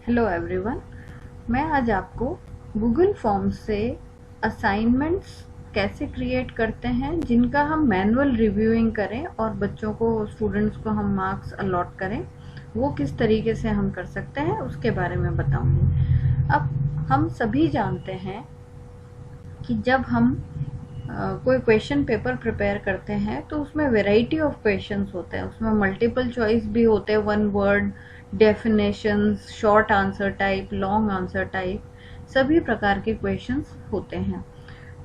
Hello everyone, मैं आज आपको गूगल फॉर्म्स से असाइनमेंट्स कैसे क्रिएट करते हैं जिनका हम मैनुअल रिव्यूइंग करें और बच्चों को, स्टूडेंट्स को हम मार्क्स अलॉट करें, वो किस तरीके से हम कर सकते हैं उसके बारे में बताऊंगी। अब हम सभी जानते हैं कि जब हम कोई क्वेश्चन पेपर प्रिपेयर करते हैं तो उसमें वैरायटी ऑफ क्वेश्चंस होते हैं, उसमें मल्टीपल चॉइस भी होते हैं, one word, definitions, short answer type, long answer type, सभी प्रकार के क्वेश्चंस होते हैं।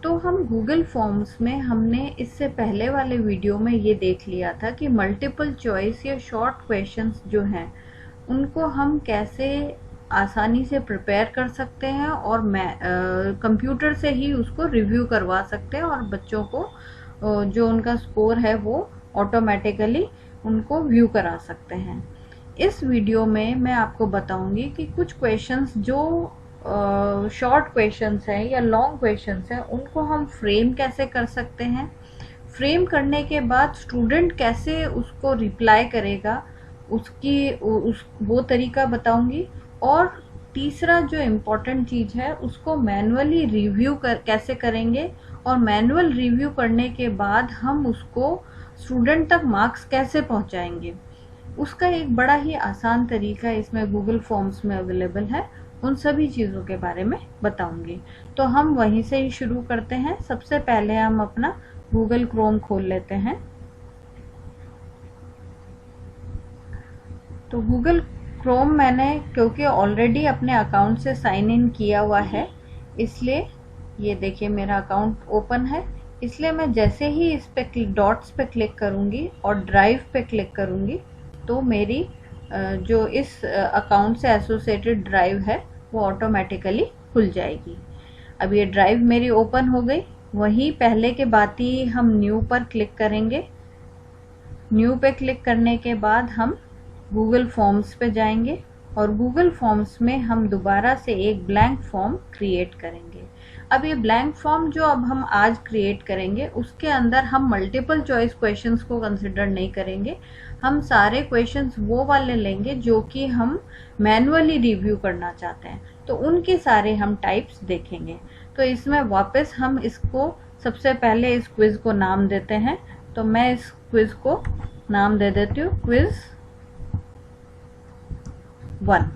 तो हम गूगल फॉर्म्स में हमने इससे पहले वाले वीडियो में ये देख लिया था कि मल्टीपल चॉइस या शॉर्ट क्वेश्चंस जो हैं उनको हम कैसे आसानी से प्रिपेयर कर सकते हैं और कंप्यूटर से ही उसको रिव्यू करवा सकते हैं और बच्चों को जो उनका स्कोर है वो ऑटोमेटिकली उनको व्यू करा सकते हैं। इस वीडियो में मैं आपको बताऊंगी कि कुछ क्वेश्चंस जो शॉर्ट क्वेश्चंस हैं या लॉन्ग क्वेश्चंस हैं उनको हम फ्रेम कैसे कर सकते हैं, फ्रेम करने के बाद स्टूडेंट कैसे उसको रिप्लाई करेगा वो तरीका बताऊंगी, और तीसरा जो इम्पोर्टेंट चीज़ है उसको मैनुअली रिव्यू कैसे करेंगे और मैनुअल रिव्यू करने के बाद हम उसको स्टूडेंट तक मार्क्स कैसे पहुंचाएंगे, उसका एक बड़ा ही आसान तरीका इसमें गूगल फॉर्म्स में अवेलेबल है। उन सभी चीज़ों के बारे में बताऊंगी। तो हम वहीं से ही शुरू करते हैं। सबसे पहले हम अपना गूगल क्रोम खोल लेते हैं। तो गूगल क्रोम मैंने क्योंकि ऑलरेडी अपने अकाउंट से साइन इन किया हुआ है, इसलिए ये देखिए मेरा अकाउंट ओपन है, इसलिए मैं जैसे ही इस पे डॉट्स पे क्लिक करूंगी और ड्राइव पे क्लिक करूंगी तो मेरी जो इस अकाउंट से एसोसिएटेड ड्राइव है वो ऑटोमेटिकली खुल जाएगी। अब ये ड्राइव मेरी ओपन हो गई। वहीं पहले के बात ही हम न्यू पर क्लिक करेंगे। न्यू पे क्लिक करने के बाद हम गूगल फॉर्म्स पे जाएंगे और गूगल फॉर्म्स में हम दोबारा से एक ब्लैंक फॉर्म क्रिएट करेंगे। अब ये ब्लैंक फॉर्म जो अब हम आज क्रिएट करेंगे उसके अंदर हम मल्टीपल चॉइस क्वेश्चंस को कंसिडर नहीं करेंगे। हम सारे क्वेश्चंस वो वाले लेंगे जो कि हम मैनुअली रिव्यू करना चाहते हैं, तो उनके सारे हम टाइप्स देखेंगे। तो इसमें वापस हम इसको सबसे पहले इस क्विज को नाम देते हैं। तो मैं इस क्विज को नाम दे देती हूँ क्विज 1।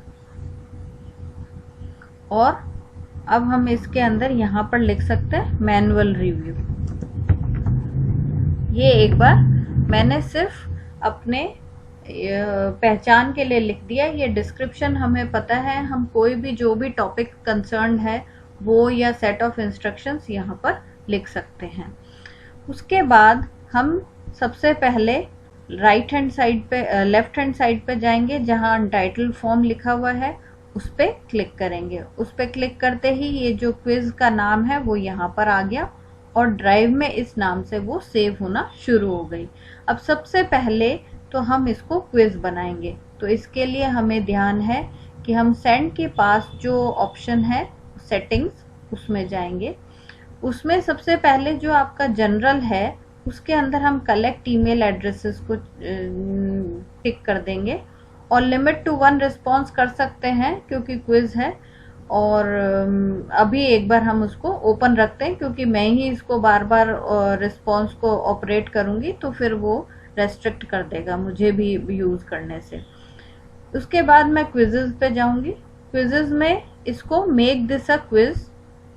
और अब हम इसके अंदर यहाँ पर लिख सकते हैं मैनुअल रिव्यू। ये एक बार मैंने सिर्फ अपने पहचान के लिए लिख दिया। ये डिस्क्रिप्शन हमें पता है, हम कोई भी जो भी टॉपिक कंसर्न है वो या सेट ऑफ इंस्ट्रक्शंस यहाँ पर लिख सकते हैं। उसके बाद हम सबसे पहले राइट हैंड साइड पे, लेफ्ट हैंड साइड पे जाएंगे जहाँ अनटाइटल्ड फॉर्म लिखा हुआ है, उस पर क्लिक करेंगे। उस पर क्लिक करते ही ये जो क्विज का नाम है वो यहाँ पर आ गया और ड्राइव में इस नाम से वो सेव होना शुरू हो गई। अब सबसे पहले तो हम इसको क्विज बनाएंगे, तो इसके लिए हमें ध्यान है कि हम सेंड के पास जो ऑप्शन है सेटिंग्स, उसमें जाएंगे। उसमें सबसे पहले जो आपका जनरल है उसके अंदर हम कलेक्ट ईमेल एड्रेसेस को टिक कर देंगे और लिमिट टू 1 रिस्पॉन्स कर सकते हैं क्योंकि क्विज है। और अभी एक बार हम उसको ओपन रखते हैं क्योंकि मैं ही इसको बार बार रिस्पॉन्स को ऑपरेट करूंगी तो फिर वो रेस्ट्रिक्ट कर देगा मुझे भी यूज करने से। उसके बाद मैं क्विजेज पे जाऊंगी। क्विजेज में इसको मेक दिस अ क्विज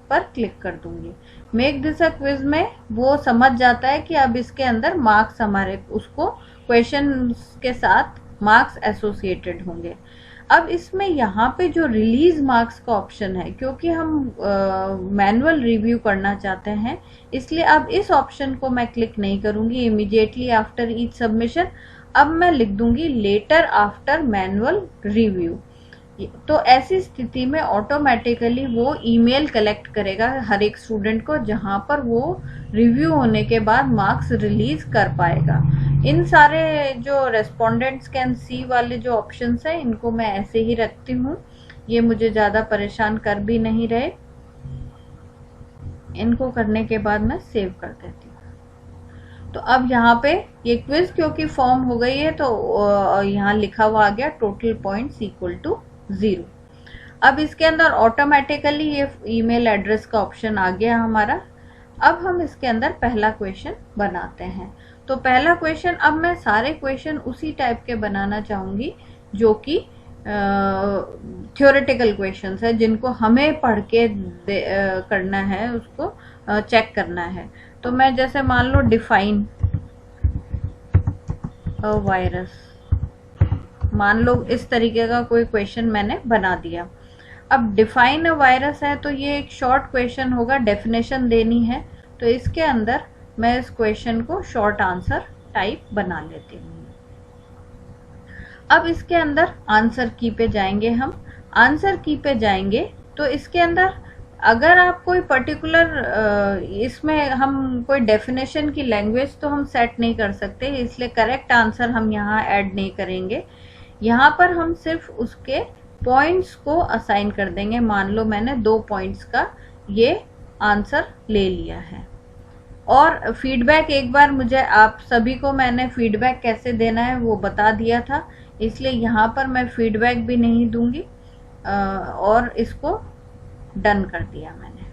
पर क्लिक कर दूंगी। मेक दिस अ क्विज में वो समझ जाता है कि अब इसके अंदर मार्क्स हमारे उसको क्वेश्चन के साथ मार्क्स एसोसिएटेड होंगे। अब इसमें यहाँ पे जो रिलीज मार्क्स का ऑप्शन है, क्योंकि हम मैनुअल रिव्यू करना चाहते हैं इसलिए अब इस ऑप्शन को मैं क्लिक नहीं करूंगी इमीडिएटली आफ्टर ईच सबमिशन। अब मैं लिख दूंगी लेटर आफ्टर मैनुअल रिव्यू। तो ऐसी स्थिति में ऑटोमेटिकली वो ईमेल कलेक्ट करेगा हर एक स्टूडेंट को जहां पर वो रिव्यू होने के बाद मार्क्स रिलीज कर पाएगा। इन सारे जो रेस्पोंडेंट्स कैन सी वाले जो ऑप्शंस हैं इनको मैं ऐसे ही रखती हूँ, ये मुझे ज़्यादा परेशान कर भी नहीं रहे। इनको करने के बाद मैं सेव कर देती हूँ। तो अब यहाँ पे ये क्विज क्योंकि फॉर्म हो गई है तो यहाँ लिखा हुआ आ गया टोटल पॉइंट्स इक्वल टू 0। अब इसके अंदर ऑटोमेटिकली ये ईमेल एड्रेस का ऑप्शन आ गया हमारा। अब हम इसके अंदर पहला क्वेश्चन बनाते हैं। तो पहला क्वेश्चन, अब मैं सारे क्वेश्चन उसी टाइप के बनाना चाहूंगी जो कि थ्योरेटिकल क्वेश्चंस है, जिनको हमें पढ़ के करना है, उसको चेक करना है। तो मैं जैसे मान लो डिफाइन अ वायरस, मान लो इस तरीके का कोई क्वेश्चन मैंने बना दिया। अब डिफाइन अ वायरस है तो ये एक शॉर्ट क्वेश्चन होगा, डेफिनेशन देनी है। तो इसके अंदर मैं इस क्वेश्चन को शॉर्ट आंसर टाइप बना लेती हूँ। अब इसके अंदर आंसर की पे जाएंगे हम। आंसर की पे जाएंगे तो इसके अंदर अगर आप कोई पर्टिकुलर इसमें हम कोई डेफिनेशन की लैंग्वेज तो हम सेट नहीं कर सकते, इसलिए करेक्ट आंसर हम यहाँ ऐड नहीं करेंगे। यहाँ पर हम सिर्फ उसके पॉइंट्स को असाइन कर देंगे। मान लो मैंने 2 पॉइंट्स का ये आंसर ले लिया है। और फीडबैक, एक बार मुझे आप सभी को मैंने फीडबैक कैसे देना है वो बता दिया था, इसलिए यहाँ पर मैं फीडबैक भी नहीं दूंगी और इसको डन कर दिया मैंने।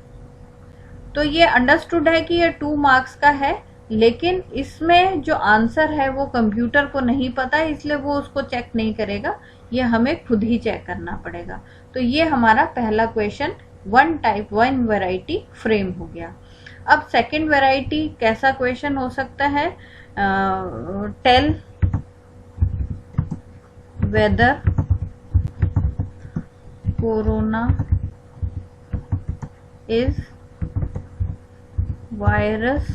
तो ये अंडरस्टूड है कि ये 2 मार्क्स का है, लेकिन इसमें जो आंसर है वो कंप्यूटर को नहीं पता, इसलिए वो उसको चेक नहीं करेगा, ये हमें खुद ही चेक करना पड़ेगा। तो ये हमारा पहला क्वेश्चन 1 टाइप 1 वैरायटी फ्रेम हो गया। अब सेकंड वैरायटी कैसा क्वेश्चन हो सकता है? Tell whether corona is virus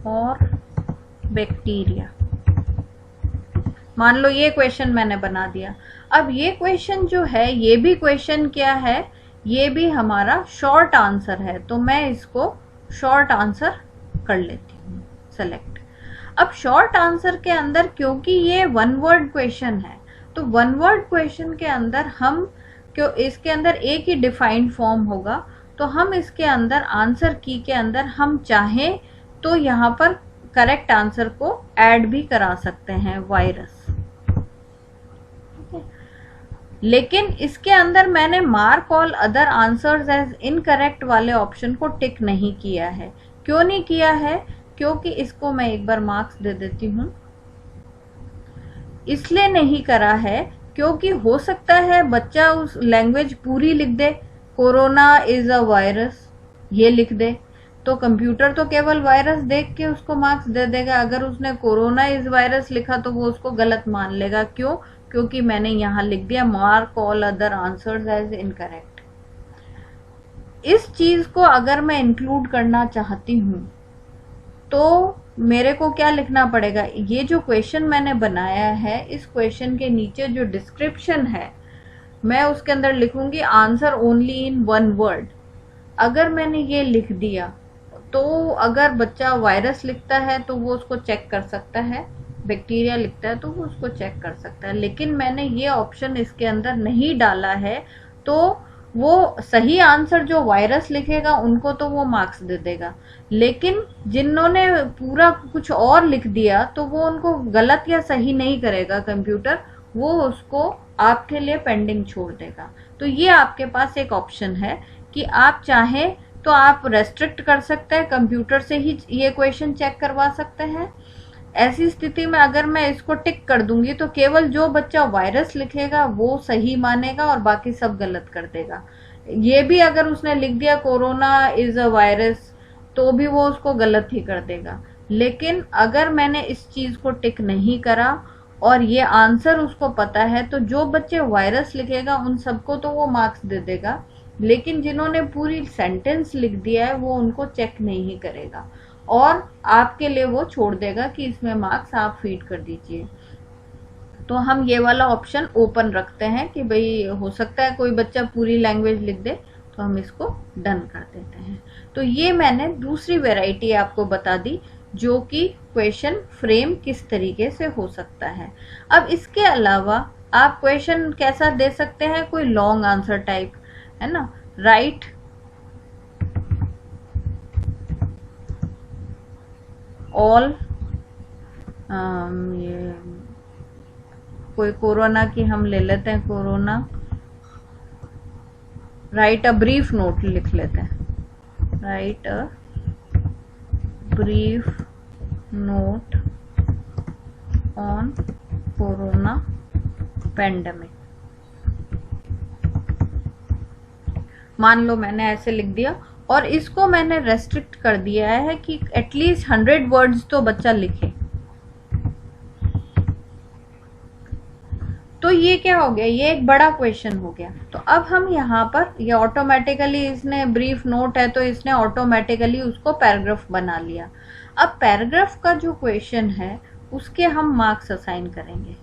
और बैक्टीरिया। मान लो ये क्वेश्चन मैंने बना दिया। अब ये क्वेश्चन जो है, ये भी क्वेश्चन क्या है, ये भी हमारा शॉर्ट आंसर है, तो मैं इसको शॉर्ट आंसर कर लेती हूँ सेलेक्ट। अब शॉर्ट आंसर के अंदर, क्योंकि ये 1 वर्ड क्वेश्चन है, तो 1 वर्ड क्वेश्चन के अंदर हम क्यों, इसके अंदर एक ही डिफाइंड फॉर्म होगा, तो हम इसके अंदर आंसर की के अंदर हम चाहें तो यहाँ पर करेक्ट आंसर को ऐड भी करा सकते हैं, वायरस। लेकिन इसके अंदर मैंने mark all other answers as incorrect वाले ऑप्शन को टिक नहीं किया है। क्यों नहीं किया है? क्योंकि इसको मैं एक बार मार्क्स दे देती हूँ। इसलिए नहीं करा है क्योंकि हो सकता है बच्चा उस लैंग्वेज पूरी लिख दे, कोरोना इज अ वायरस ये लिख दे, तो कंप्यूटर तो केवल वायरस देख के उसको मार्क्स दे देगा। अगर उसने कोरोना इज वायरस लिखा तो वो उसको गलत मान लेगा। क्यों? क्योंकि मैंने यहाँ लिख दिया mark all other answers as incorrect. इस चीज को अगर मैं इंक्लूड करना चाहती हूँ तो मेरे को क्या लिखना पड़ेगा? ये जो क्वेश्चन मैंने बनाया है, इस क्वेश्चन के नीचे जो डिस्क्रिप्शन है, मैं उसके अंदर लिखूंगी आंसर ओनली इन 1 वर्ड। अगर मैंने ये लिख दिया तो अगर बच्चा वायरस लिखता है तो वो उसको चेक कर सकता है, बैक्टीरिया लिखता है तो वो उसको चेक कर सकता है। लेकिन मैंने ये ऑप्शन इसके अंदर नहीं डाला है, तो वो सही आंसर जो वायरस लिखेगा उनको तो वो मार्क्स दे देगा, लेकिन जिन्होंने पूरा कुछ और लिख दिया तो वो उनको गलत या सही नहीं करेगा कंप्यूटर, वो उसको आपके लिए पेंडिंग छोड़ देगा। तो ये आपके पास एक ऑप्शन है कि आप चाहें तो आप रेस्ट्रिक्ट कर सकते हैं, कंप्यूटर से ही ये क्वेश्चन चेक करवा सकते हैं। ऐसी स्थिति में अगर मैं इसको टिक कर दूंगी तो केवल जो बच्चा वायरस लिखेगा वो सही मानेगा और बाकी सब गलत कर देगा। ये भी अगर उसने लिख दिया कोरोना इज अ वायरस तो भी वो उसको गलत ही कर देगा। लेकिन अगर मैंने इस चीज को टिक नहीं करा और ये आंसर उसको पता है, तो जो बच्चे वायरस लिखेगा उन सबको तो वो मार्क्स दे देगा, लेकिन जिन्होंने पूरी सेंटेंस लिख दिया है वो उनको चेक नहीं करेगा और आपके लिए वो छोड़ देगा कि इसमें मार्क्स आप फीड कर दीजिए। तो हम ये वाला ऑप्शन ओपन रखते हैं कि भाई हो सकता है कोई बच्चा पूरी लैंग्वेज लिख दे, तो हम इसको डन कर देते हैं। तो ये मैंने दूसरी वैरायटी आपको बता दी जो कि क्वेश्चन फ्रेम किस तरीके से हो सकता है। अब इसके अलावा आप क्वेश्चन कैसा दे सकते हैं? कोई लॉन्ग आंसर टाइप, है ना, राइट ऑल, ये कोई कोरोना की हम ले लेते हैं, corona right a brief note लिख लेते हैं, right a brief note on corona pandemic. मान लो मैंने ऐसे लिख दिया और इसको मैंने रेस्ट्रिक्ट कर दिया है कि एटलीस्ट 100 वर्ड्स तो बच्चा लिखे। तो ये क्या हो गया, ये एक बड़ा क्वेश्चन हो गया। तो अब हम यहाँ पर, ये ऑटोमेटिकली इसने ब्रीफ नोट है तो इसने ऑटोमेटिकली उसको पैराग्राफ बना लिया। अब पैराग्राफ का जो क्वेश्चन है उसके हम मार्क्स असाइन करेंगे।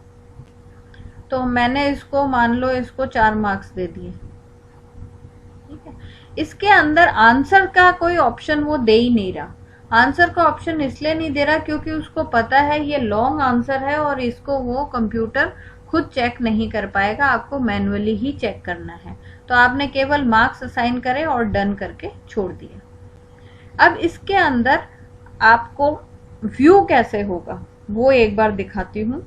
तो मैंने इसको, मान लो इसको 4 मार्क्स दे दिए, ठीक है। इसके अंदर आंसर का कोई ऑप्शन वो दे ही नहीं रहा। आंसर का ऑप्शन इसलिए नहीं दे रहा क्योंकि उसको पता है ये लॉन्ग आंसर है और इसको वो कंप्यूटर खुद चेक नहीं कर पाएगा, आपको मैन्युअली ही चेक करना है। तो आपने केवल मार्क्स असाइन करे और डन करके छोड़ दिए। अब इसके अंदर आपको व्यू कैसे होगा वो एक बार दिखाती हूँ।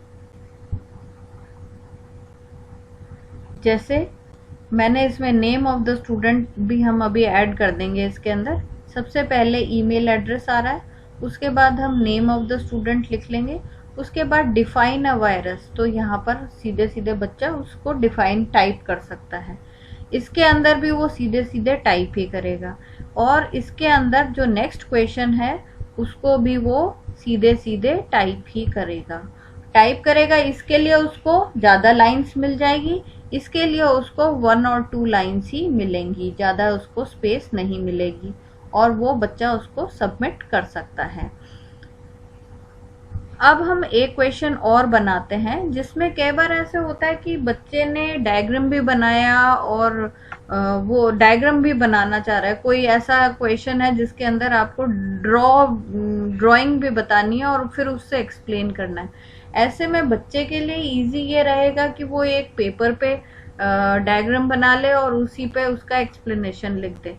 जैसे मैंने इसमें नेम ऑफ द स्टूडेंट भी हम अभी ऐड कर देंगे इसके अंदर। सबसे पहले ईमेल एड्रेस आ रहा है, उसके बाद हम नेम ऑफ द स्टूडेंट लिख लेंगे, उसके बाद डिफाइन अ वायरस। तो यहाँ पर सीधे सीधे बच्चा उसको डिफाइन टाइप कर सकता है। इसके अंदर भी वो सीधे सीधे टाइप ही करेगा और इसके अंदर जो नेक्स्ट क्वेश्चन है उसको भी वो सीधे सीधे टाइप ही करेगा। इसके लिए उसको ज़्यादा लाइंस मिल जाएगी, इसके लिए उसको 1 और 2 लाइंस ही मिलेंगी, ज़्यादा उसको स्पेस नहीं मिलेगी और वो बच्चा उसको सबमिट कर सकता है। अब हम एक क्वेश्चन और बनाते हैं जिसमें कई बार ऐसे होता है कि बच्चे ने डायग्राम भी बनाया और वो डायग्राम भी बनाना चाह रहा है। कोई ऐसा क्वेश्चन है जिसके अंदर आपको ड्राइंग भी बतानी है और फिर उससे एक्सप्लेन करना है। ऐसे में बच्चे के लिए इजी ये रहेगा कि वो एक पेपर पे डायग्राम बना ले और उसी पे उसका एक्सप्लेनेशन लिख दे।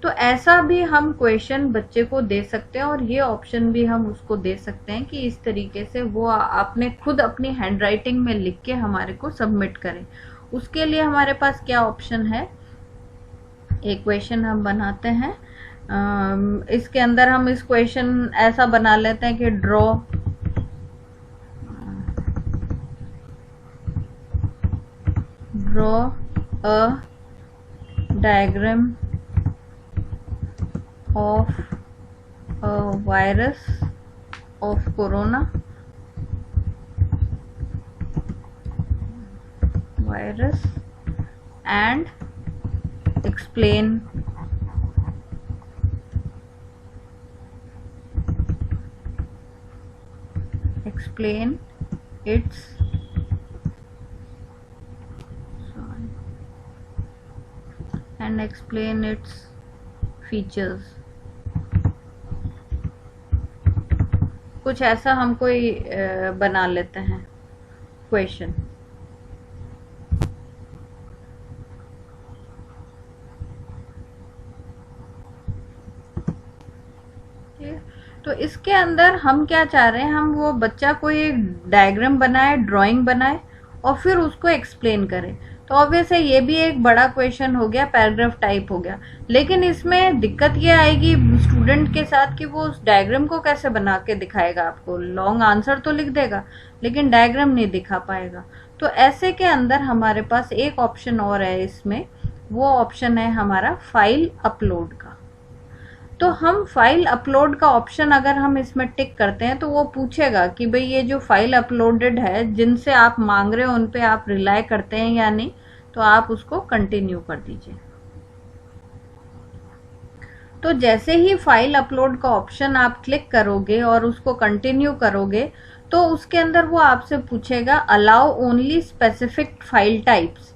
तो ऐसा भी हम क्वेश्चन बच्चे को दे सकते हैं और ये ऑप्शन भी हम उसको दे सकते हैं कि इस तरीके से वो आपने खुद अपनी हैंडराइटिंग में लिख के हमारे को सबमिट करें। उसके लिए हमारे पास क्या ऑप्शन है, एक क्वेश्चन हम बनाते हैं। इसके अंदर हम इस क्वेश्चन ऐसा बना लेते हैं कि draw a diagram of a virus of corona virus and explain its features। कुछ ऐसा हम कोई बना लेते हैं क्वेश्चन। तो इसके अंदर हम क्या चाह रहे हैं, हम वो बच्चा कोई एक डायग्राम बनाए, ड्राइंग बनाए और फिर उसको एक्सप्लेन करे। तो ऑब्वियस है ये भी एक बड़ा क्वेश्चन हो गया, पैराग्राफ टाइप हो गया। लेकिन इसमें दिक्कत ये आएगी स्टूडेंट के साथ कि वो उस डायग्राम को कैसे बना के दिखाएगा आपको। लॉन्ग आंसर तो लिख देगा लेकिन डायग्राम नहीं दिखा पाएगा। तो ऐसे के अंदर हमारे पास एक ऑप्शन और है इसमें, वो ऑप्शन है हमारा फाइल अपलोड का। तो हम फाइल अपलोड का ऑप्शन अगर हम इसमें टिक करते हैं तो वो पूछेगा कि भाई ये जो फाइल अपलोडेड है जिनसे आप मांग रहे हो उन पे आप रिलाई करते हैं या नहीं, तो आप उसको कंटिन्यू कर दीजिए। तो जैसे ही फाइल अपलोड का ऑप्शन आप क्लिक करोगे और उसको कंटिन्यू करोगे तो उसके अंदर वो आपसे पूछेगा allow only specific file types.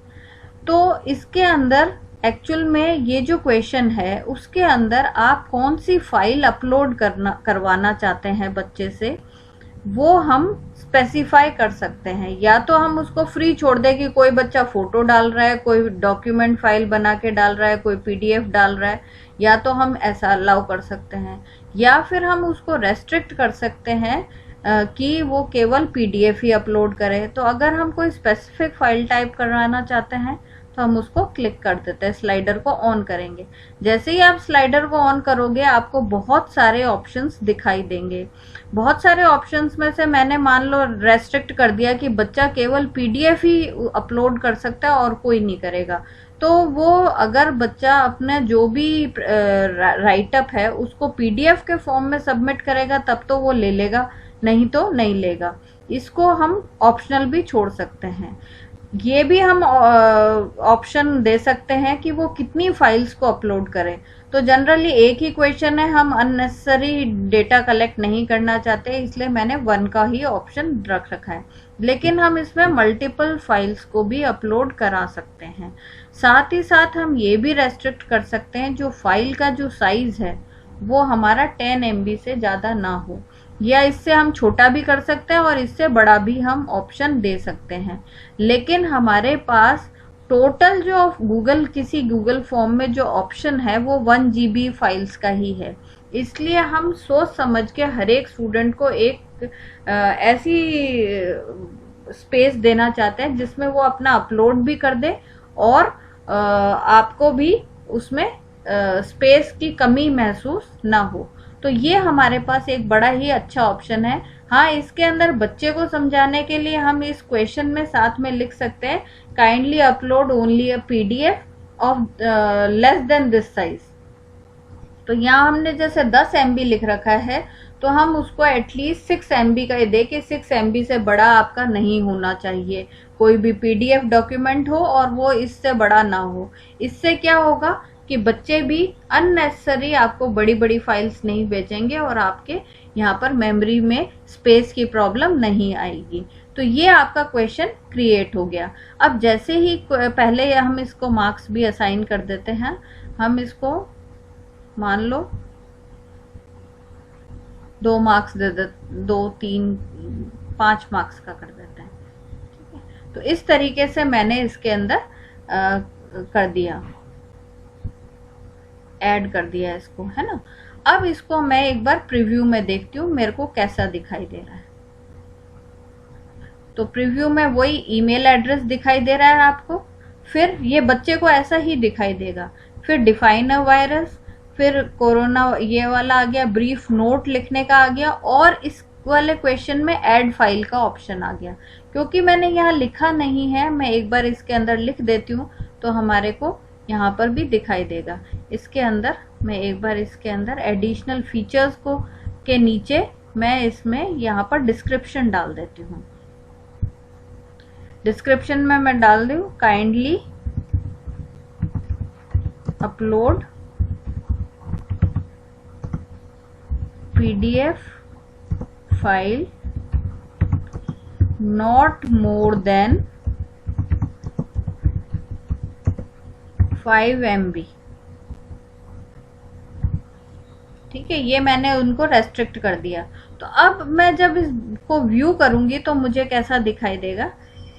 तो इसके अंदर एक्चुअल में ये जो क्वेश्चन है उसके अंदर आप कौन सी फाइल अपलोड करवाना चाहते हैं बच्चे से, वो हम स्पेसिफाई कर सकते हैं। या तो हम उसको फ्री छोड़ दें कि कोई बच्चा फोटो डाल रहा है, कोई डॉक्यूमेंट फाइल बना के डाल रहा है, कोई पीडीएफ डाल रहा है, या तो हम ऐसा अलाउ कर सकते हैं। या फिर हम उसको रेस्ट्रिक्ट कर सकते हैं कि वो केवल PDF ही अपलोड करे। तो अगर हम कोई स्पेसिफिक फाइल टाइप कराना चाहते हैं तो हम उसको क्लिक कर देते हैं, स्लाइडर को ऑन करेंगे। जैसे ही आप स्लाइडर को ऑन करोगे आपको बहुत सारे ऑप्शंस दिखाई देंगे। बहुत सारे ऑप्शंस में से मैंने मान लो रेस्ट्रिक्ट कर दिया कि बच्चा केवल PDF ही अपलोड कर सकता है और कोई नहीं करेगा। तो वो अगर बच्चा अपना जो भी राइटअप है उसको PDF के फॉर्म में सबमिट करेगा तब तो वो ले लेगा, नहीं तो नहीं लेगा। इसको हम ऑप्शनल भी छोड़ सकते हैं। ये भी हम ऑप्शन दे सकते हैं कि वो कितनी फाइल्स को अपलोड करें। तो जनरली एक ही क्वेश्चन है, हम अननेसेसरी डेटा कलेक्ट नहीं करना चाहते, इसलिए मैंने 1 का ही ऑप्शन रख रखा है। लेकिन हम इसमें मल्टीपल फाइल्स को भी अपलोड करा सकते हैं। साथ ही साथ हम ये भी रेस्ट्रिक्ट कर सकते हैं जो फाइल का जो साइज है वो हमारा 10 MB से ज़्यादा ना हो, या इससे हम छोटा भी कर सकते हैं और इससे बड़ा भी हम ऑप्शन दे सकते हैं। लेकिन हमारे पास टोटल जो किसी गूगल फॉर्म में जो ऑप्शन है वो 1 GB फाइल्स का ही है। इसलिए हम सोच समझ के हर एक स्टूडेंट को एक ऐसी स्पेस देना चाहते हैं जिसमें वो अपना अपलोड भी कर दे और आपको भी उसमें स्पेस की कमी महसूस ना हो। तो ये हमारे पास एक बड़ा ही अच्छा ऑप्शन है। हाँ, इसके अंदर बच्चे को समझाने के लिए हम इस क्वेश्चन में साथ में लिख सकते हैं kindly upload only a PDF of less than this size. तो यहाँ हमने जैसे 10 MB लिख रखा है तो हम उसको एटलीस्ट 6 MB का दे के 6 MB से बड़ा आपका नहीं होना चाहिए। कोई भी PDF डॉक्यूमेंट हो और वो इससे बड़ा ना हो। इससे क्या होगा कि बच्चे भी अननेसेसरी आपको बड़ी बड़ी फाइल्स नहीं भेजेंगे और आपके यहाँ पर मेमोरी में स्पेस की प्रॉब्लम नहीं आएगी। तो ये आपका क्वेश्चन क्रिएट हो गया। अब जैसे ही पहले हम इसको मार्क्स भी असाइन कर देते हैं। हम इसको मान लो 2 मार्क्स दे देते, 2, 3, 5 मार्क्स का कर देते हैं। ठीक है, तो इस तरीके से मैंने इसके अंदर कर दिया, ऐड कर दिया इसको, है ना। अब इसको मैं एक बार प्रीव्यू में देखती हूँ मेरे को कैसा दिखाई दे रहा है। तो प्रीव्यू में वही ईमेल एड्रेस दिखाई दे रहा है आपको, फिर ये बच्चे को ऐसा ही दिखाई देगा। फिर डिफाइन अ वायरस, फिर कोरोना ये वाला आ गया, ब्रीफ नोट लिखने का आ गया, और इस वाले क्वेश्चन में ऐड फाइल का ऑप्शन आ गया। क्योंकि मैंने यहाँ लिखा नहीं है, मैं एक बार इसके अंदर लिख देती हूँ तो हमारे को यहाँ पर भी दिखाई देगा। इसके अंदर मैं एक बार इसके अंदर एडिशनल फीचर्स को के नीचे मैं इसमें यहाँ पर डिस्क्रिप्शन डाल देती हूँ। डिस्क्रिप्शन में मैं डाल दूँ kindly upload PDF file not more than 5 MB। ठीक है, ये मैंने उनको रेस्ट्रिक्ट कर दिया। तो अब मैं जब इसको व्यू करूंगी तो मुझे कैसा दिखाई देगा,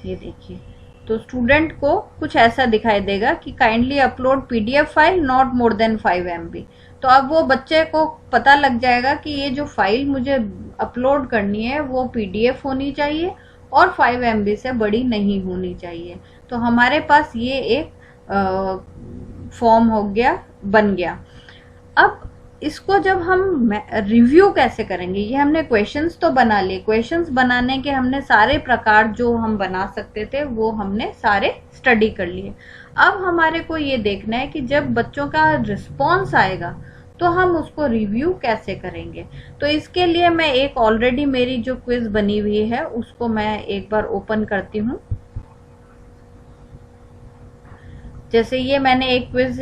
ये देखिए। तो स्टूडेंट को कुछ ऐसा दिखाई देगा कि kindly upload PDF file not more than 5 MB। तो अब वो बच्चे को पता लग जाएगा कि ये जो फाइल मुझे अपलोड करनी है वो PDF होनी चाहिए और 5 MB से बड़ी नहीं होनी चाहिए। तो हमारे पास ये एक फॉर्म हो गया, बन गया। अब इसको जब हम रिव्यू कैसे करेंगे, ये हमने क्वेश्चंस तो बना लिए। क्वेश्चंस बनाने के हमने सारे प्रकार जो हम बना सकते थे वो हमने सारे स्टडी कर लिए। अब हमारे को ये देखना है कि जब बच्चों का रिस्पॉन्स आएगा तो हम उसको रिव्यू कैसे करेंगे। तो इसके लिए मैं एक ऑलरेडी मेरी जो क्विज बनी हुई है उसको मैं एक बार ओपन करती हूँ। जैसे ये मैंने एक क्विज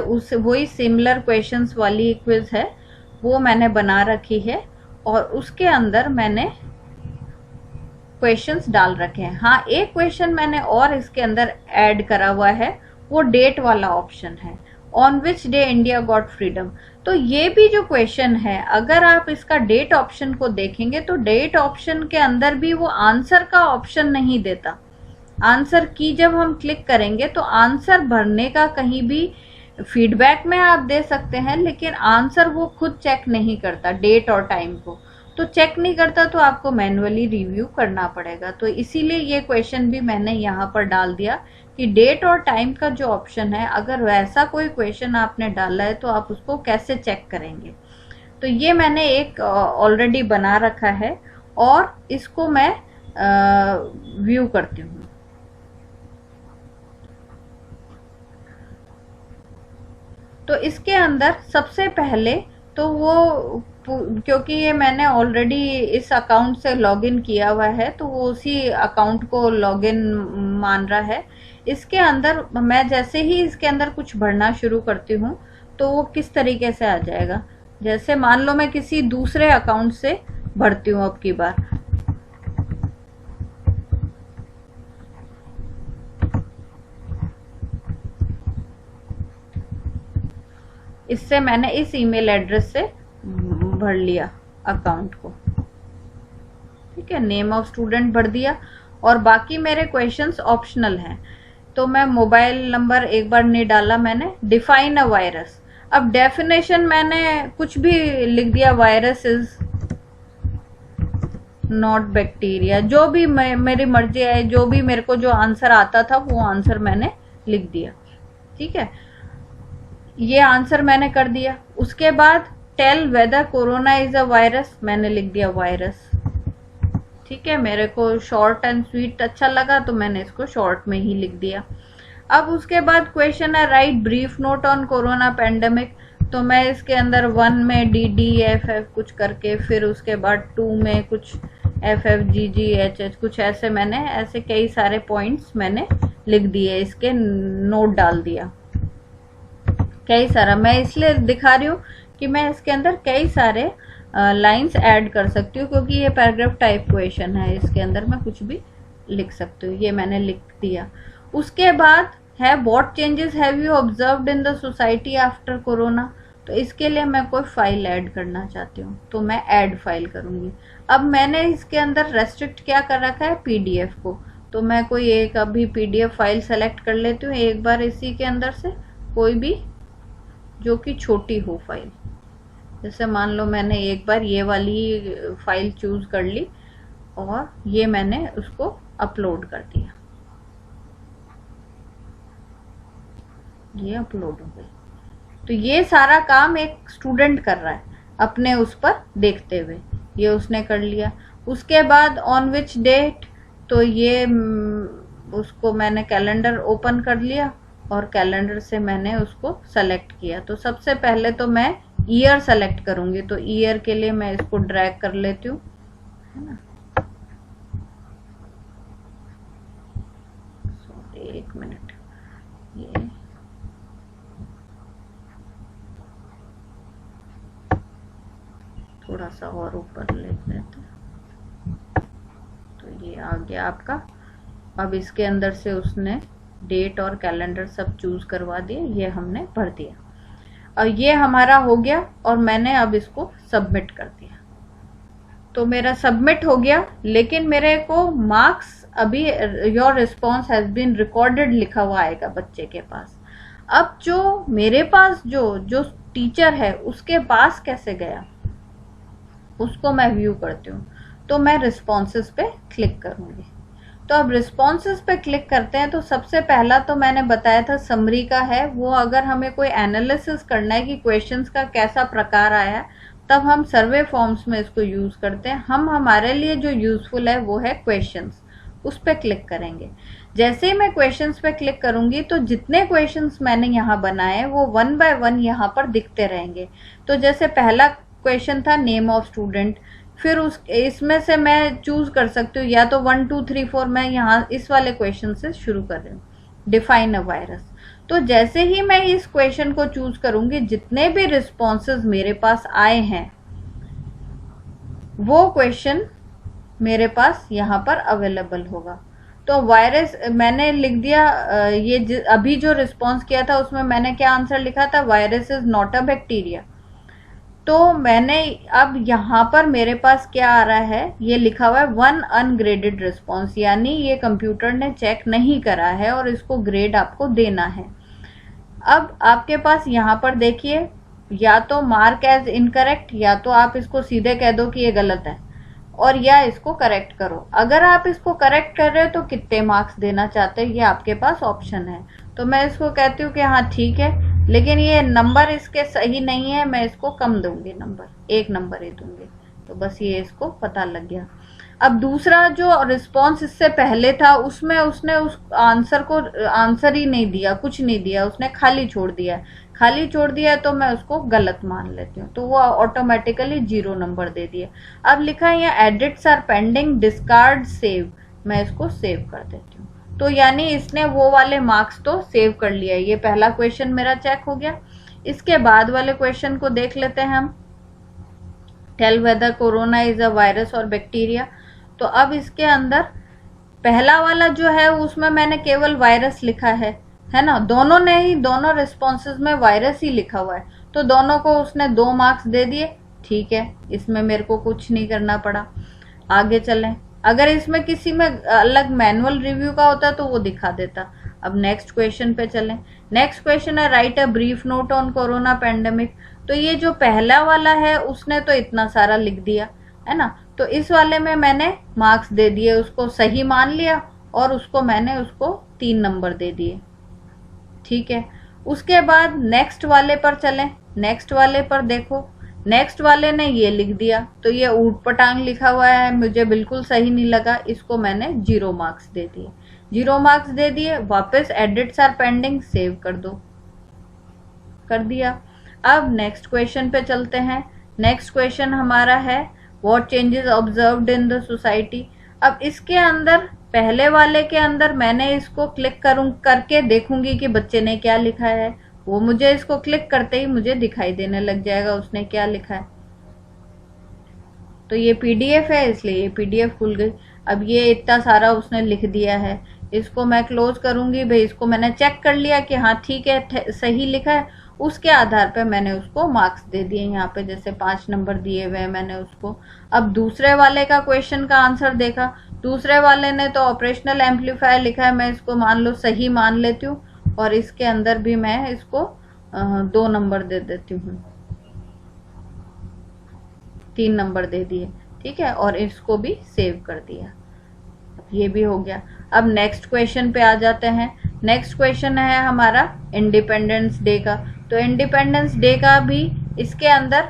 उस वही सिमिलर क्वेश्चंस वाली क्विज है वो मैंने बना रखी है और उसके अंदर मैंने क्वेश्चंस डाल रखे हैं। हाँ, एक क्वेश्चन मैंने और इसके अंदर ऐड करा हुआ है, वो डेट वाला ऑप्शन है, on which day India got freedom. तो ये भी जो क्वेश्चन है, अगर आप इसका डेट ऑप्शन को देखेंगे तो डेट ऑप्शन के अंदर भी वो आंसर का ऑप्शन नहीं देता। आंसर की जब हम क्लिक करेंगे तो आंसर भरने का कहीं भी फीडबैक में आप दे सकते हैं, लेकिन आंसर वो खुद चेक नहीं करता डेट और टाइम को। तो चेक नहीं करता तो आपको मैन्युअली रिव्यू करना पड़ेगा। तो इसीलिए ये क्वेश्चन भी मैंने यहाँ पर डाल दिया कि डेट और टाइम का जो ऑप्शन है, अगर वैसा कोई क्वेश्चन आपने डाला है तो आप उसको कैसे चेक करेंगे। तो ये मैंने एक ऑलरेडी बना रखा है और इसको मैं व्यू करती हूँ। तो इसके अंदर सबसे पहले तो वो, क्योंकि ये मैंने ऑलरेडी इस अकाउंट से लॉगिन किया हुआ है तो वो उसी अकाउंट को लॉगिन मान रहा है। इसके अंदर मैं जैसे ही इसके अंदर कुछ भरना शुरू करती हूँ तो वो किस तरीके से आ जाएगा। जैसे मान लो मैं किसी दूसरे अकाउंट से भरती हूँ अब की बार, इससे मैंने इस ईमेल एड्रेस से भर लिया अकाउंट को, ठीक है, नेम ऑफ स्टूडेंट भर दिया और बाकी मेरे क्वेश्चंस ऑप्शनल हैं। तो मैं मोबाइल नंबर एक बार नहीं डाला मैंने, डिफाइन अ वायरस। अब डेफिनेशन मैंने कुछ भी लिख दिया, वायरस इज नॉट बैक्टीरिया, जो भी मेरी मर्जी है, जो भी मेरे को जो आंसर आता था वो आंसर मैंने लिख दिया, ठीक है, ये आंसर मैंने कर दिया। उसके बाद tell whether corona is a virus, मैंने लिख दिया वायरस, ठीक है, मेरे को शॉर्ट एंड स्वीट अच्छा लगा तो मैंने इसको शॉर्ट में ही लिख दिया। अब उसके बाद क्वेश्चन है right brief note on corona pandemic, तो मैं इसके अंदर 1 में DDFF कुछ करके, फिर उसके बाद 2 में कुछ FFGGHH कुछ ऐसे, मैंने ऐसे कई सारे पॉइंट्स मैंने लिख दिए, इसके नोट डाल दिया कई सारा। मैं इसलिए दिखा रही हूँ कि मैं इसके अंदर कई सारे लाइंस ऐड कर सकती हूँ, क्योंकि ये पैराग्राफ टाइप क्वेश्चन है, इसके अंदर मैं कुछ भी लिख सकती हूँ, ये मैंने लिख दिया। उसके बाद है what changes have you observed in the society after corona, तो इसके लिए मैं कोई फाइल ऐड करना चाहती हूँ तो मैं ऐड फाइल करूँगी। अब मैंने इसके अंदर रेस्ट्रिक्ट क्या कर रखा है, PDF को, तो मैं कोई एक अभी PDF फाइल सेलेक्ट कर लेती हूँ एक बार, इसी के अंदर से कोई भी जो कि छोटी हो फाइल। जैसे मान लो मैंने एक बार ये वाली फाइल चूज कर ली और ये मैंने उसको अपलोड कर दिया, ये अपलोड हो गई। तो ये सारा काम एक स्टूडेंट कर रहा है अपने उस पर देखते हुए, ये उसने कर लिया। उसके बाद ऑन विच डेट, तो ये उसको मैंने कैलेंडर ओपन कर लिया और कैलेंडर से मैंने उसको सेलेक्ट किया। तो सबसे पहले तो मैं ईयर सेलेक्ट करूंगी, तो ईयर के लिए मैं इसको ड्रैग कर लेती हूँ, है ना। सॉरी, एक मिनट, ये थोड़ा सा और ऊपर ले लेते हैं। तो ये आ गया आपका। अब इसके अंदर से उसने डेट और कैलेंडर सब चूज करवा दिए, ये हमने भर दिया और ये हमारा हो गया और मैंने अब इसको सबमिट कर दिया। तो मेरा सबमिट हो गया, लेकिन मेरे को मार्क्स अभी your response has been recorded लिखा हुआ आएगा बच्चे के पास। अब जो मेरे पास जो टीचर है उसके पास कैसे गया उसको मैं व्यू करती हूँ। तो मैं रिस्पॉन्सेस पे क्लिक करूंगी। तो अब रिस्पॉन्सेस पे क्लिक करते हैं तो सबसे पहला तो मैंने बताया था समरी का है, वो अगर हमें कोई एनालिसिस करना है कि क्वेश्चंस का कैसा प्रकार आया तब हम सर्वे फॉर्म्स में इसको यूज करते हैं। हम हमारे लिए जो यूजफुल है वो है क्वेश्चंस, उस पर क्लिक करेंगे। जैसे ही मैं क्वेश्चंस पे क्लिक करूंगी तो जितने क्वेश्चंस मैंने यहाँ बनाए वो 1 बाय 1 यहाँ पर दिखते रहेंगे। तो जैसे पहला क्वेश्चन था नेम ऑफ स्टूडेंट, फिर इसमें से मैं चूज कर सकती हूँ या तो 1 2 3 4, मैं यहाँ इस वाले क्वेश्चन से शुरू कर रही हूँ, डिफाइन अ वायरस। तो जैसे ही मैं इस क्वेश्चन को चूज करूंगी, जितने भी रिस्पॉन्सेज मेरे पास आए हैं वो क्वेश्चन मेरे पास यहाँ पर अवेलेबल होगा। तो वायरस मैंने लिख दिया, ये अभी जो रिस्पॉन्स किया था उसमें मैंने क्या आंसर लिखा था, virus is not a bacteria. तो मैंने अब यहाँ पर मेरे पास क्या आ रहा है, ये लिखा हुआ है 1 अनग्रेडेड रिस्पॉन्स, यानी ये कंप्यूटर ने चेक नहीं करा है और इसको ग्रेड आपको देना है। अब आपके पास यहाँ पर देखिए या तो मार्क एज इनकरेक्ट, या तो आप इसको सीधे कह दो कि ये गलत है, और या इसको करेक्ट करो। अगर आप इसको करेक्ट कर रहे हो तो कितने मार्क्स देना चाहते हैं, ये आपके पास ऑप्शन है। तो मैं इसको कहती हूँ कि हाँ ठीक है, लेकिन ये नंबर इसके सही नहीं है, मैं इसको कम दूंगी, नंबर 1 नंबर ही दूंगी। तो बस ये इसको पता लग गया। अब दूसरा जो रिस्पॉन्स इससे पहले था, उसमें उसने उस आंसर को आंसर ही नहीं दिया, कुछ नहीं दिया, उसने खाली छोड़ दिया। खाली छोड़ दिया है तो मैं उसको गलत मान लेती हूँ, तो वो ऑटोमेटिकली 0 नंबर दे दिया। अब लिखा है यहाँ edits are pending, discard, save, मैं इसको सेव कर देती हूँ। तो यानी इसने वो वाले मार्क्स तो सेव कर लिया। ये पहला क्वेश्चन मेरा चेक हो गया। इसके बाद वाले क्वेश्चन को देख लेते हैं हम। Tell whether corona is a virus और बैक्टीरिया। तो अब इसके अंदर पहला वाला जो है उसमें मैंने केवल वायरस लिखा है ना, दोनों ने ही, दोनों रिस्पॉन्सेज में वायरस ही लिखा हुआ है, तो दोनों को उसने 2 मार्क्स दे दिए। ठीक है, इसमें मेरे को कुछ नहीं करना पड़ा। आगे चलें, अगर इसमें किसी में अलग मैनुअल रिव्यू का होता तो वो दिखा देता। अब नेक्स्ट क्वेश्चन पे चलें। नेक्स्ट क्वेश्चन है right a brief note on corona pandemic. तो ये जो पहला वाला है उसने तो इतना सारा लिख दिया है ना, तो इस वाले में मैंने मार्क्स दे दिए, उसको सही मान लिया और उसको मैंने उसको 3 नंबर दे दिए। ठीक है, उसके बाद नेक्स्ट वाले पर चलें। नेक्स्ट वाले पर देखो, नेक्स्ट वाले ने ये लिख दिया, तो ये ऊट पटांग लिखा हुआ है, मुझे बिल्कुल सही नहीं लगा, इसको मैंने 0 मार्क्स दे दिए। 0 मार्क्स दे दिए। वापस एडिट्स आर पेंडिंग, सेव कर दो, कर दिया। अब नेक्स्ट क्वेश्चन पे चलते हैं। नेक्स्ट क्वेश्चन हमारा है what changes observed in the society. अब इसके अंदर पहले वाले के अंदर मैंने इसको क्लिक करके देखूंगी कि बच्चे ने क्या लिखा है। वो मुझे इसको क्लिक करते ही मुझे दिखाई देने लग जाएगा उसने क्या लिखा है। तो ये पीडीएफ है, इसलिए ये पीडीएफ खुल गई। अब ये इतना सारा उसने लिख दिया है, इसको मैं क्लोज करूंगी। भाई इसको मैंने चेक कर लिया कि हाँ ठीक है, सही लिखा है, उसके आधार पे मैंने उसको मार्क्स दे दिए। यहाँ पे जैसे 5 नंबर दिए हुए मैंने उसको। अब दूसरे वाले का क्वेश्चन का आंसर देखा, दूसरे वाले ने तो ऑपरेशनल एम्पलीफायर लिखा है, मैं इसको मान लो सही मान लेती हूँ, और इसके अंदर भी मैं इसको 2 नंबर दे देती हूँ, 3 नंबर दे दिए। ठीक है, और इसको भी सेव कर दिया। ये भी हो गया। अब नेक्स्ट क्वेश्चन पे आ जाते हैं। नेक्स्ट क्वेश्चन है हमारा इंडिपेंडेंस डे का। तो इंडिपेंडेंस डे का भी इसके अंदर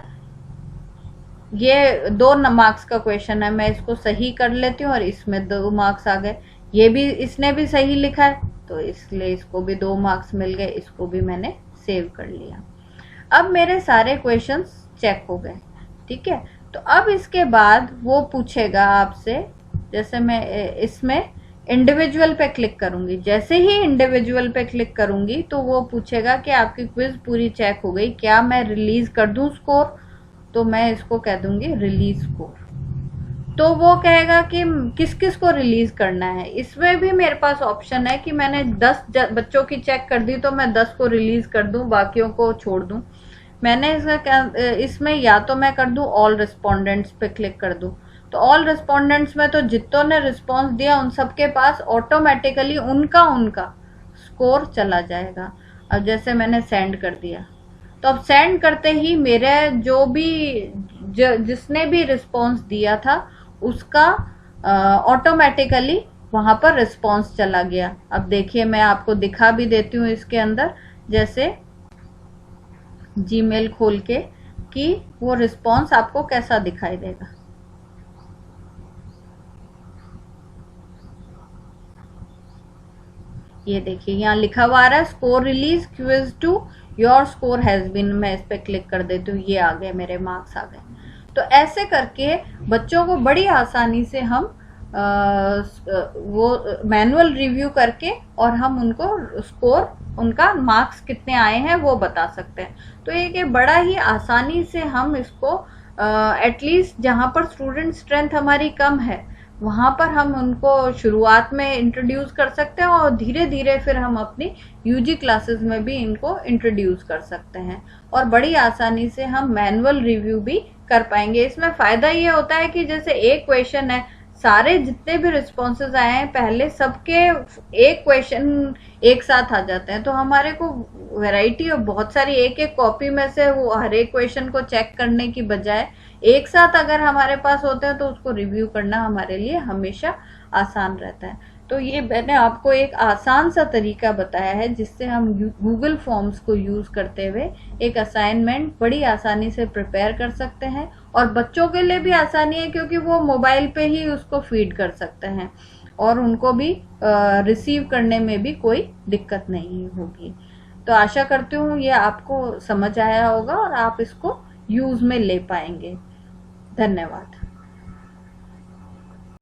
ये 2 मार्क्स का क्वेश्चन है, मैं इसको सही कर लेती हूँ और इसमें 2 मार्क्स आ गए। ये भी इसने भी सही लिखा है, तो इसलिए इसको भी 2 मार्क्स मिल गए, इसको भी मैंने सेव कर लिया। अब मेरे सारे क्वेश्चंस चेक हो गए। ठीक है, तो अब इसके बाद वो पूछेगा आपसे, जैसे मैं इसमें इंडिविजुअल पे क्लिक करूंगी, जैसे ही इंडिविजुअल पे क्लिक करूंगी तो वो पूछेगा कि आपकी क्विज पूरी चेक हो गई, क्या मैं रिलीज कर दूं स्कोर। तो मैं इसको कह दूंगी रिलीज स्कोर। तो वो कहेगा कि किस किस को रिलीज करना है। इसमें भी मेरे पास ऑप्शन है कि मैंने 10 बच्चों की चेक कर दी तो मैं 10 को रिलीज कर दूं, बाकियों को छोड़ दूं। मैंने इसमें या तो मैं कर दूं ऑल रिस्पोंडेंट्स पे क्लिक कर दूं, तो ऑल रिस्पोंडेंट्स में तो जितनों ने रिस्पॉन्स दिया उन सबके पास ऑटोमेटिकली उनका स्कोर चला जाएगा। अब जैसे मैंने सेंड कर दिया, तो अब सेंड करते ही मेरे जो भी जिसने भी रिस्पॉन्स दिया था उसका ऑटोमेटिकली वहां पर रिस्पॉन्स चला गया। अब देखिए मैं आपको दिखा भी देती हूँ इसके अंदर, जैसे जीमेल खोल के, कि वो रिस्पॉन्स आपको कैसा दिखाई देगा। ये देखिए यहाँ लिखा हुआ आ रहा है score release quiz 2 your score has been. मैं इस पे क्लिक कर देती हूँ, ये आ गए, मेरे मार्क्स आ गए। तो ऐसे करके बच्चों को बड़ी आसानी से हम वो मैनुअल रिव्यू करके और हम उनको स्कोर, उनका मार्क्स कितने आए हैं वो बता सकते हैं। तो ये बड़ा ही आसानी से हम इसको एटलीस्ट जहाँ पर स्टूडेंट स्ट्रेंथ हमारी कम है वहाँ पर हम उनको शुरुआत में इंट्रोड्यूस कर सकते हैं, और धीरे धीरे फिर हम अपनी यूजी क्लासेस में भी इनको इंट्रोड्यूस कर सकते हैं, और बड़ी आसानी से हम मैनुअल रिव्यू भी कर पाएंगे। इसमें फायदा ये होता है कि जैसे एक क्वेश्चन है, सारे जितने भी रिस्पॉन्सेज आए हैं पहले सबके एक क्वेश्चन एक साथ आ जाते हैं, तो हमारे को वैरायटी और बहुत सारी एक एक कॉपी में से वो हर एक क्वेश्चन को चेक करने की बजाय एक साथ अगर हमारे पास होते हैं तो उसको रिव्यू करना हमारे लिए हमेशा आसान रहता है। तो ये मैंने आपको एक आसान सा तरीका बताया है जिससे हम गूगल फॉर्म्स को यूज करते हुए एक असाइनमेंट बड़ी आसानी से प्रिपेयर कर सकते हैं, और बच्चों के लिए भी आसानी है क्योंकि वो मोबाइल पे ही उसको फीड कर सकते हैं और उनको भी रिसीव करने में भी कोई दिक्कत नहीं होगी। तो आशा करती हूँ ये आपको समझ आया होगा और आप इसको यूज में ले पाएंगे। धन्यवाद।